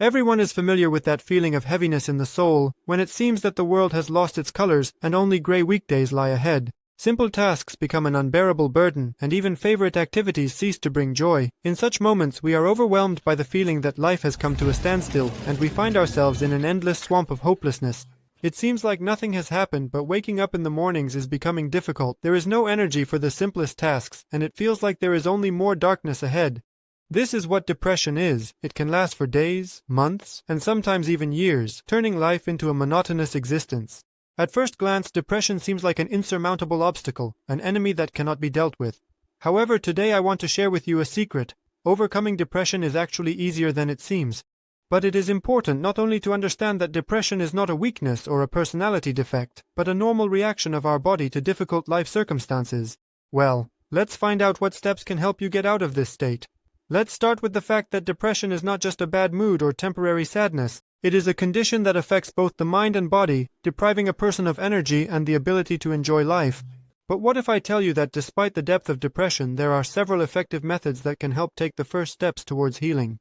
Everyone is familiar with that feeling of heaviness in the soul, when it seems that the world has lost its colors and only gray weekdays lie ahead. Simple tasks become an unbearable burden, and even favorite activities cease to bring joy. In such moments, we are overwhelmed by the feeling that life has come to a standstill, and we find ourselves in an endless swamp of hopelessness. It seems like nothing has happened, but waking up in the mornings is becoming difficult. There is no energy for the simplest tasks, and it feels like there is only more darkness ahead. This is what depression is. It can last for days, months, and sometimes even years, turning life into a monotonous existence. At first glance, depression seems like an insurmountable obstacle, an enemy that cannot be dealt with. However, today I want to share with you a secret. Overcoming depression is actually easier than it seems. But it is important not only to understand that depression is not a weakness or a personality defect, but a normal reaction of our body to difficult life circumstances. Well, let's find out what steps can help you get out of this state. Let's start with the fact that depression is not just a bad mood or temporary sadness. It is a condition that affects both the mind and body, depriving a person of energy and the ability to enjoy life. But what if I tell you that despite the depth of depression, there are several effective methods that can help take the first steps towards healing?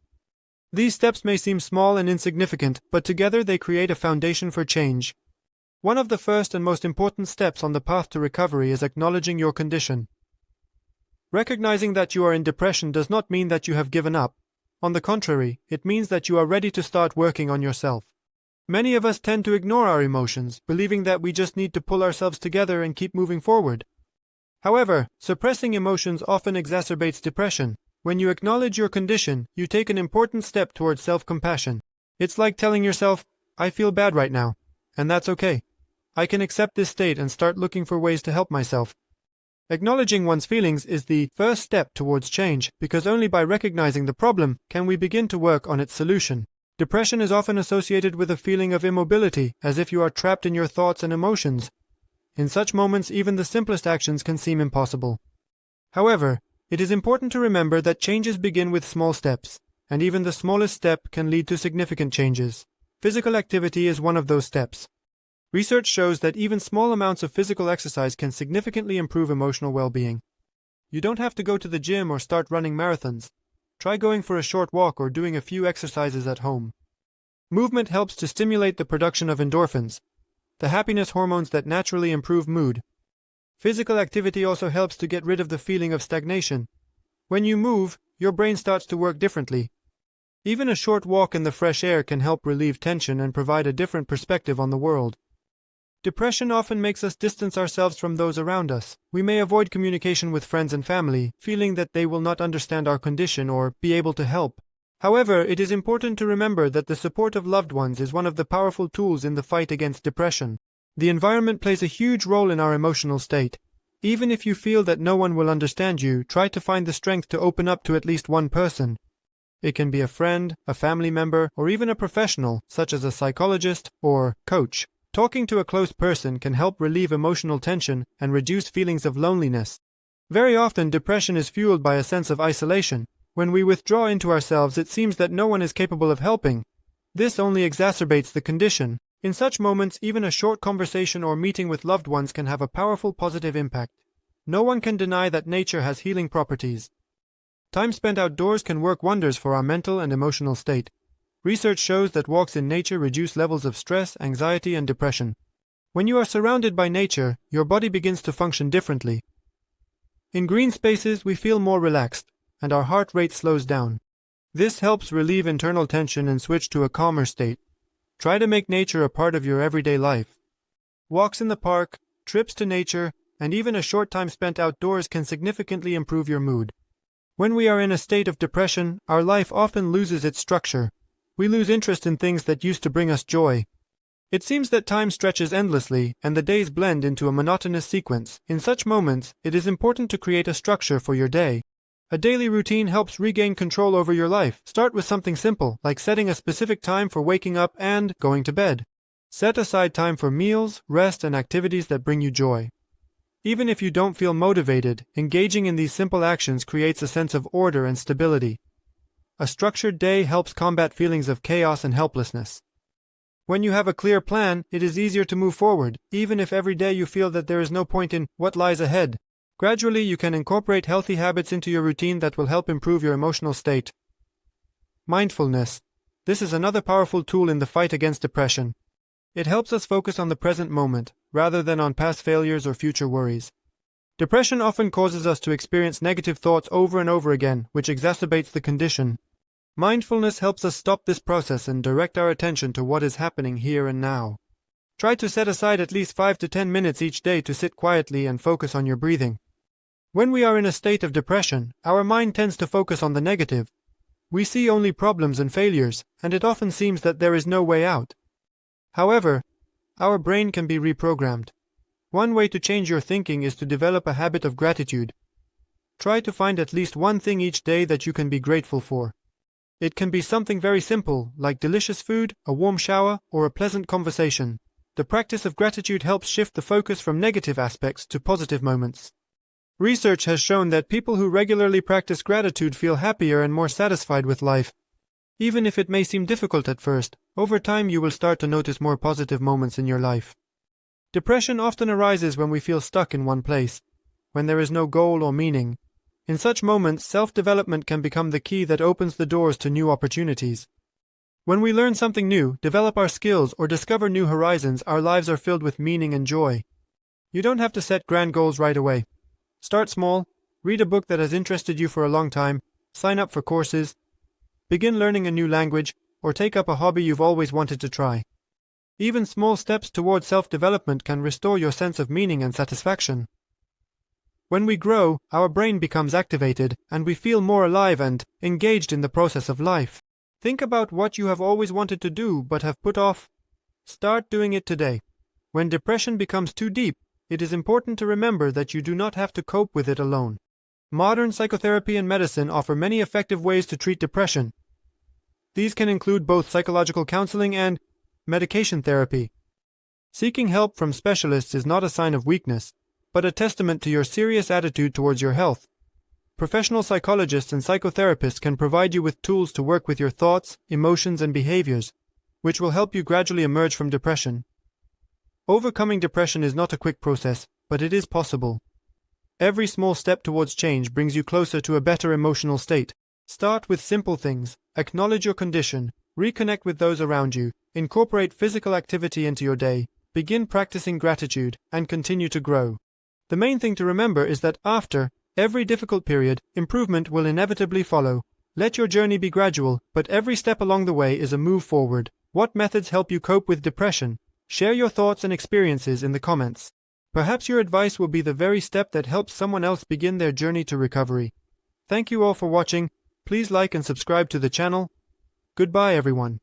These steps may seem small and insignificant, but together they create a foundation for change. One of the first and most important steps on the path to recovery is acknowledging your condition. Recognizing that you are in depression does not mean that you have given up. On the contrary, it means that you are ready to start working on yourself. Many of us tend to ignore our emotions, believing that we just need to pull ourselves together and keep moving forward. However, suppressing emotions often exacerbates depression. When you acknowledge your condition, you take an important step towards self-compassion. It's like telling yourself, I feel bad right now, and that's okay. I can accept this state and start looking for ways to help myself. Acknowledging one's feelings is the first step towards change, because only by recognizing the problem can we begin to work on its solution. Depression is often associated with a feeling of immobility, as if you are trapped in your thoughts and emotions. In such moments, even the simplest actions can seem impossible. However, it is important to remember that changes begin with small steps, and even the smallest step can lead to significant changes. Physical activity is one of those steps. Research shows that even small amounts of physical exercise can significantly improve emotional well-being. You don't have to go to the gym or start running marathons. Try going for a short walk or doing a few exercises at home. Movement helps to stimulate the production of endorphins, the happiness hormones that naturally improve mood. Physical activity also helps to get rid of the feeling of stagnation. When you move, your brain starts to work differently. Even a short walk in the fresh air can help relieve tension and provide a different perspective on the world. Depression often makes us distance ourselves from those around us. We may avoid communication with friends and family, feeling that they will not understand our condition or be able to help. However, it is important to remember that the support of loved ones is one of the powerful tools in the fight against depression. The environment plays a huge role in our emotional state. Even if you feel that no one will understand you, try to find the strength to open up to at least one person. It can be a friend, a family member, or even a professional, such as a psychologist or coach. Talking to a close person can help relieve emotional tension and reduce feelings of loneliness. Very often, depression is fueled by a sense of isolation. When we withdraw into ourselves, it seems that no one is capable of helping. This only exacerbates the condition. In such moments, even a short conversation or meeting with loved ones can have a powerful positive impact. No one can deny that nature has healing properties. Time spent outdoors can work wonders for our mental and emotional state. Research shows that walks in nature reduce levels of stress, anxiety, and depression. When you are surrounded by nature, your body begins to function differently. In green spaces, we feel more relaxed, and our heart rate slows down. This helps relieve internal tension and switch to a calmer state. Try to make nature a part of your everyday life. Walks in the park, trips to nature, and even a short time spent outdoors can significantly improve your mood. When we are in a state of depression, our life often loses its structure. We lose interest in things that used to bring us joy. It seems that time stretches endlessly, and the days blend into a monotonous sequence. In such moments, it is important to create a structure for your day. A daily routine helps regain control over your life. Start with something simple, like setting a specific time for waking up and going to bed. Set aside time for meals, rest, and activities that bring you joy. Even if you don't feel motivated, engaging in these simple actions creates a sense of order and stability. A structured day helps combat feelings of chaos and helplessness. When you have a clear plan, it is easier to move forward, even if every day you feel that there is no point in what lies ahead. Gradually, you can incorporate healthy habits into your routine that will help improve your emotional state. Mindfulness. This is another powerful tool in the fight against depression. It helps us focus on the present moment, rather than on past failures or future worries. Depression often causes us to experience negative thoughts over and over again, which exacerbates the condition. Mindfulness helps us stop this process and direct our attention to what is happening here and now. Try to set aside at least 5 to 10 minutes each day to sit quietly and focus on your breathing. When we are in a state of depression, our mind tends to focus on the negative. We see only problems and failures, and it often seems that there is no way out. However, our brain can be reprogrammed. One way to change your thinking is to develop a habit of gratitude. Try to find at least one thing each day that you can be grateful for. It can be something very simple, like delicious food, a warm shower, or a pleasant conversation. The practice of gratitude helps shift the focus from negative aspects to positive moments. Research has shown that people who regularly practice gratitude feel happier and more satisfied with life. Even if it may seem difficult at first, over time you will start to notice more positive moments in your life. Depression often arises when we feel stuck in one place, when there is no goal or meaning. In such moments, self-development can become the key that opens the doors to new opportunities. When we learn something new, develop our skills, or discover new horizons, our lives are filled with meaning and joy. You don't have to set grand goals right away. Start small, read a book that has interested you for a long time, sign up for courses, begin learning a new language, or take up a hobby you've always wanted to try. Even small steps towards self-development can restore your sense of meaning and satisfaction. When we grow, our brain becomes activated, and we feel more alive and engaged in the process of life. Think about what you have always wanted to do but have put off. Start doing it today. When depression becomes too deep, it is important to remember that you do not have to cope with it alone. Modern psychotherapy and medicine offer many effective ways to treat depression. These can include both psychological counseling and medication therapy. Seeking help from specialists is not a sign of weakness, but a testament to your serious attitude towards your health. Professional psychologists and psychotherapists can provide you with tools to work with your thoughts, emotions, and behaviors, which will help you gradually emerge from depression. Overcoming depression is not a quick process, but it is possible. Every small step towards change brings you closer to a better emotional state. Start with simple things. Acknowledge your condition, reconnect with those around you, incorporate physical activity into your day, begin practicing gratitude, and continue to grow. The main thing to remember is that after every difficult period, improvement will inevitably follow. Let your journey be gradual, but every step along the way is a move forward. What methods help you cope with depression? Share your thoughts and experiences in the comments. Perhaps your advice will be the very step that helps someone else begin their journey to recovery. Thank you all for watching. Please like and subscribe to the channel. Goodbye, everyone.